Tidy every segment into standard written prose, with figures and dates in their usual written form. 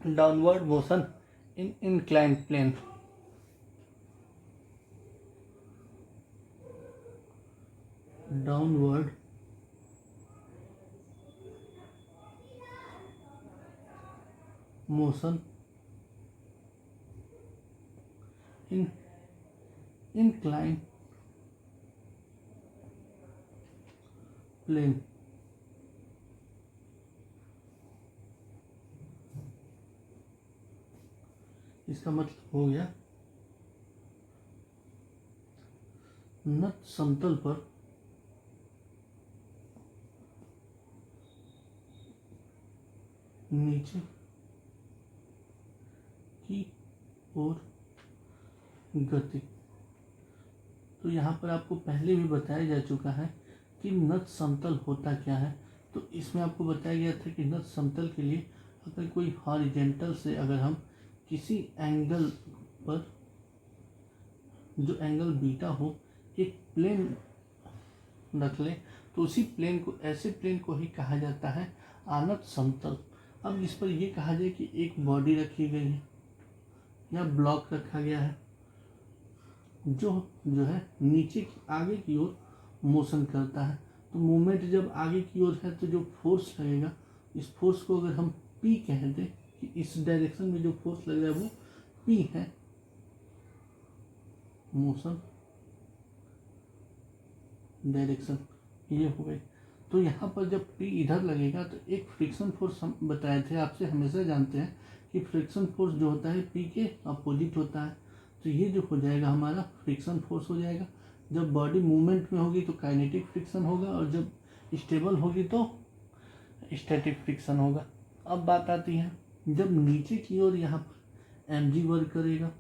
Downward motion in inclined plane, downward motion in inclined plane. इसका मतलब हो गया नट समतल पर नीचे की ओर गति। तो यहाँ पर आपको पहले भी बताया जा चुका है कि नट समतल होता क्या है। तो इसमें आपको बताया गया था कि नट समतल के लिए अगर कोई हॉरिजेंटल से अगर हम किसी एंगल पर, जो एंगल बीटा हो, एक प्लेन रख ले, तो उसी प्लेन को, ऐसे प्लेन को ही कहा जाता है आनत समतल। अब इस पर यह कहा जाए कि एक बॉडी रखी गई है या ब्लॉक रखा गया है जो है नीचे की आगे की ओर मोशन करता है। तो मूवमेंट जब आगे की ओर है तो जो फोर्स लगेगा, इस फोर्स को अगर हम P कह दें कि इस डायरेक्शन में जो फोर्स लग रहा है वो P है, मोशन डायरेक्शन ये हो गई। तो यहाँ पर जब P इधर लगेगा तो एक फ्रिक्शन फोर्स हम बताए थे आपसे, हमेशा जानते हैं कि फ्रिक्शन फोर्स जो होता है P के अपोजिट होता है। तो ये जो हो जाएगा हमारा फ्रिक्शन फोर्स हो जाएगा। जब बॉडी मूवमेंट में होगी तो काइनेटिक फ्रिक्शन होगा, और जब स्टेबल होगी तो स्टैटिक फ्रिक्शन होगा। अब बात आती है जब नीचे की ओर यहाँ पर mg वर्क करेगा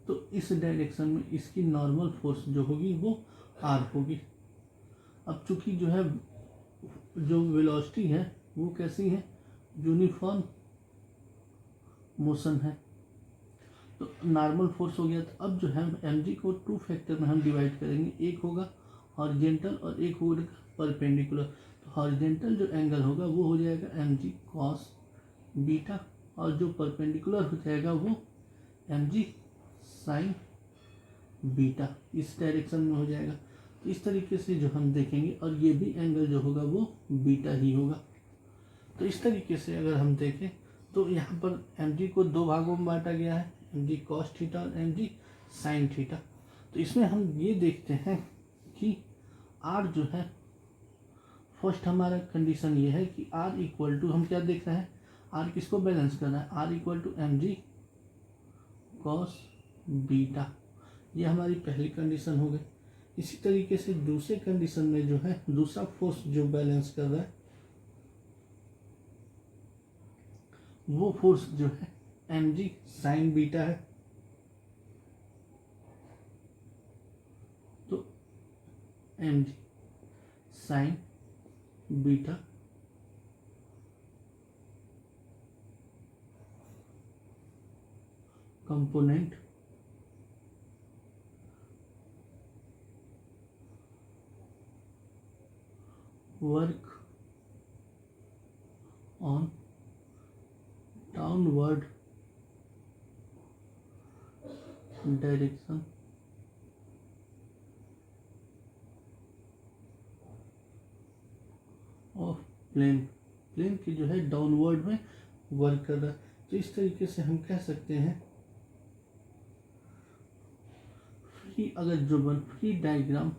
तो इस डायरेक्शन में इसकी नॉर्मल फोर्स जो होगी वो r होगी। अब चूंकि जो है जो वेलोसिटी है वो कैसी है, यूनिफॉर्म मोशन है, तो नॉर्मल फोर्स हो गया। तो अब जो है mg को 2 फैक्टर में हम डिवाइड करेंगे, एक होगा हॉरिजेंटल और एक होगा परपेंडिकुलर। तो हॉरिजेंटल जो एंगल होगा वो हो जाएगा mg cos बीटा, और जो परपेंडिकुलर हो जाएगा वो mg sin बीटा, इस डायरेक्शन में हो जाएगा। तो इस तरीके से जो हम देखेंगे, और ये भी एंगल जो होगा वो बीटा ही होगा। तो इस तरीके से अगर हम देखें तो यहाँ पर mg को 2 भागों में बांटा गया है, mg cos थीटा और mg sin थीटा। तो इसमें हम ये देखते हैं कि r जो है, फर्स्ट हमारा कंडीशन ये है कि r इक्वल टू, हम क्या देख रहे हैं, r किसको बैलेंस करना है, r equal to mg cos beta, ये हमारी पहली कंडीशन हो गई। इसी तरीके से दूसरे कंडीशन में जो है दूसरा फोर्स जो बैलेंस कर रहा है वो फोर्स जो है mg sin बीटा है। तो mg sin beta component work on downward direction of plane, plane की जो है डाउनवर्ड में वर्क कर रहा है। तो इस तरीके से हम कह सकते हैं फ्री, अगर जो बन free diagram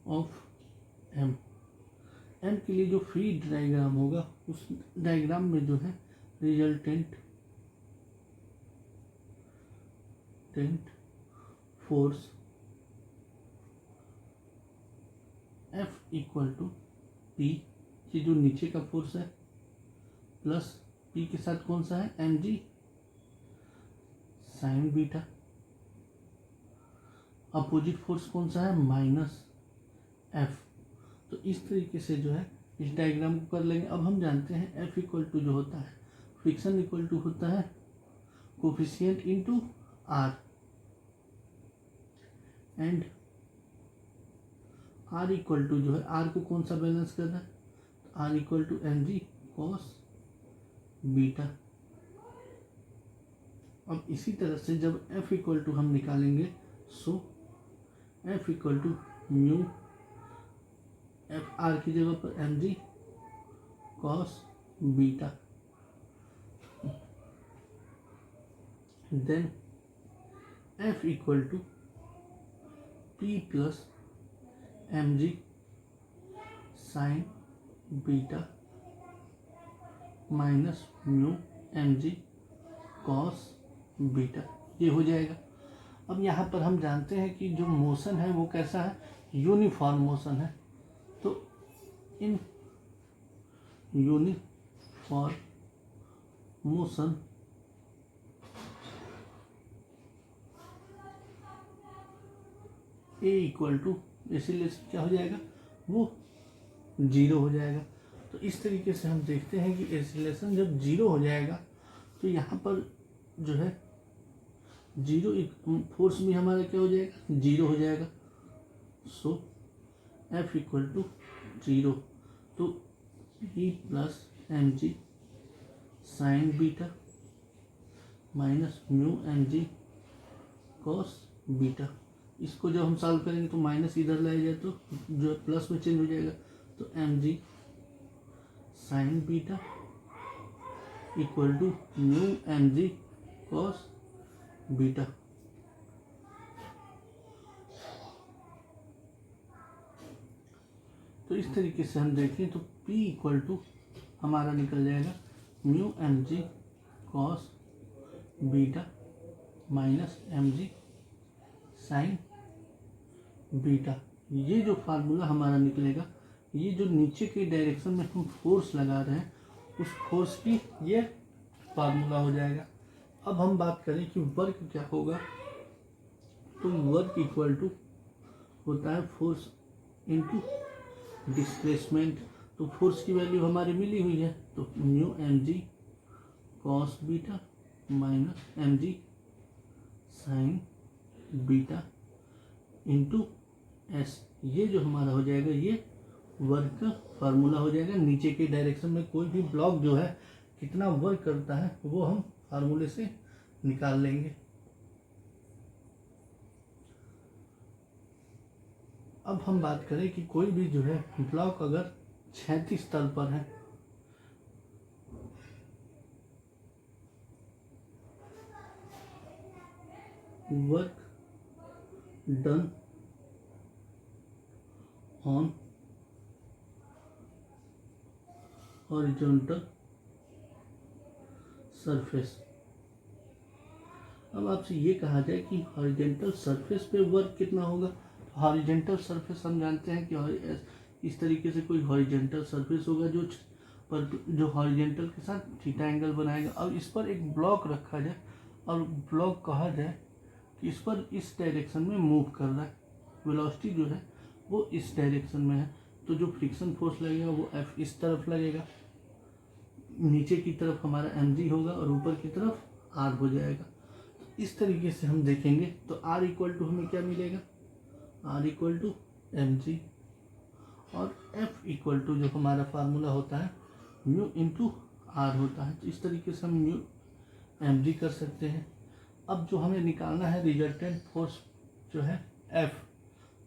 of M, M के लिए जो फ्री डायग्राम होगा उस डायग्राम में जो है resultant force F equal to P, ये जो नीचे का फोर्स है, प्लस P के साथ कौन सा है, mg sin beta, opposite force कौन सा है, माइनस F। तो इस तरीके से जो है इस डायग्राम को कर लेंगे। अब हम जानते हैं F इक्वल टू जो होता है, फ्रिक्शन इक्वल टू होता है coefficient into R, and R equal to जो है, आर को कौन सा बैलेंस करना है, R equal to M ji cos beta. अब इसी तरह से जब एफ इक्वल टू हम निकालेंगे, so F equal to mu f r की जगह पर m ji cos beta, then f equal to p plus M G sine beta minus mu M G cos beta, ये हो जाएगा। अब यहाँ पर हम जानते हैं कि जो मोशन है वो कैसा है, यूनिफॉर्म मोशन है। तो in uniform motion A equal to, इसीलिए क्या हो जाएगा, वो जीरो हो जाएगा। तो इस तरीके से हम देखते हैं कि एक्सीलरेशन जब जीरो हो जाएगा तो यहाँ पर जो है जीरो, फोर्स भी हमारा क्या हो जाएगा, जीरो हो जाएगा। So F equal to zero, तो P plus M G sine beta minus mu M G cos beta. इसको जब हम सॉल्व करेंगे तो माइनस इधर लाया जाए तो जो प्लस में चेंज हो जाएगा, तो M ji sine beta equal to mu M G cos beta. तो इस तरीके से हम देखें तो P इक्वल टू हमारा निकल जाएगा mu M G cos beta minus M जी साइन बीटा। ये जो फार्मूला हमारा निकलेगा, ये जो नीचे के डायरेक्शन में हम फोर्स लगा रहे हैं उस फोर्स की ये फार्मूला हो जाएगा। अब हम बात करें कि वर्क क्या होगा, तो वर्क इक्वल टू होता है फोर्स इनटू डिस्प्लेसमेंट। तो फोर्स की वैल्यू हमारी मिली हुई है, तो mu M G cos beta minus M जी साइन बीटा इंटू एस, ये जो हमारा हो जाएगा ये वर्क का फार्मूला हो जाएगा। नीचे के डायरेक्शन में कोई भी ब्लॉक जो है कितना वर्क करता है वो हम फार्मूले से निकाल लेंगे। अब हम बात करें कि कोई भी जो है ब्लॉक अगर क्षैतिज तल पर है, work done on horizontal surface. अब आपसे ये कहा जाए कि हॉरिजॉन्टल सरफेस पे वर्क कितना होगा, तो हॉरिजॉन्टल सरफेस हम जानते हैं कि इस तरीके से कोई हॉरिजॉन्टल सरफेस होगा जो हॉरिजॉन्टल के साथ थीटा एंगल बनाएगा। अब इस पर एक ब्लॉक रखा जाए और ब्लॉक कहा जाए कि इस पर इस डायरेक्शन में मूव कर रहा है, वेलोसिटी जो है वो इस डायरेक्शन में है, तो जो फ्रिक्शन फोर्स लगेगा वो एफ इस तरफ लगेगा, नीचे की तरफ हमारा एम जी होगा और ऊपर की तरफ आर हो जाएगा। तो इस तरीके से हम देखेंगे तो आर इक्वल टू हमें क्या मिलेगा, R equal to M G, और एफ इक्वल टू जो हमारा फार्मूला होता है म्यू इंटू आर होता है। तो इस तरीके से हम म्यू एम जी कर सकते हैं। अब जो हमें निकालना है रिजल्टेंट फोर्स जो है एफ,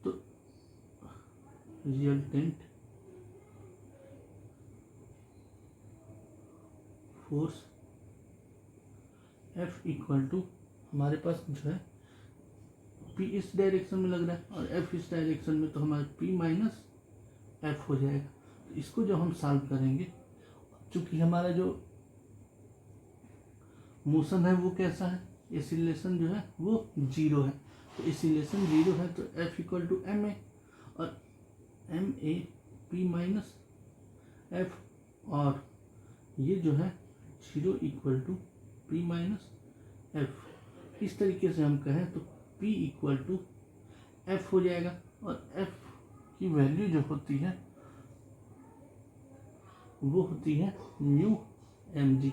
तो resultant force F equal to हमारे पास जो है पी इस डायरेक्शन में लग रहा है और एफ इस डायरेक्शन में, तो हमारा पी माइनस एफ हो जाएगा। तो इसको जब हम सॉल्व करेंगे, चूंकि हमारा जो मोशन है वो कैसा है, एक्सीलरेशन जो है वो जीरो है, तो एक्सीलरेशन जीरो है तो f equal to m a, और m a p minus f, और ये जो है zero equal to p minus f. इस तरीके से हम कहें तो P इक्वल टू एफ हो जाएगा, और एफ की वैल्यू जो होती है वो होती है म्यू एम जी।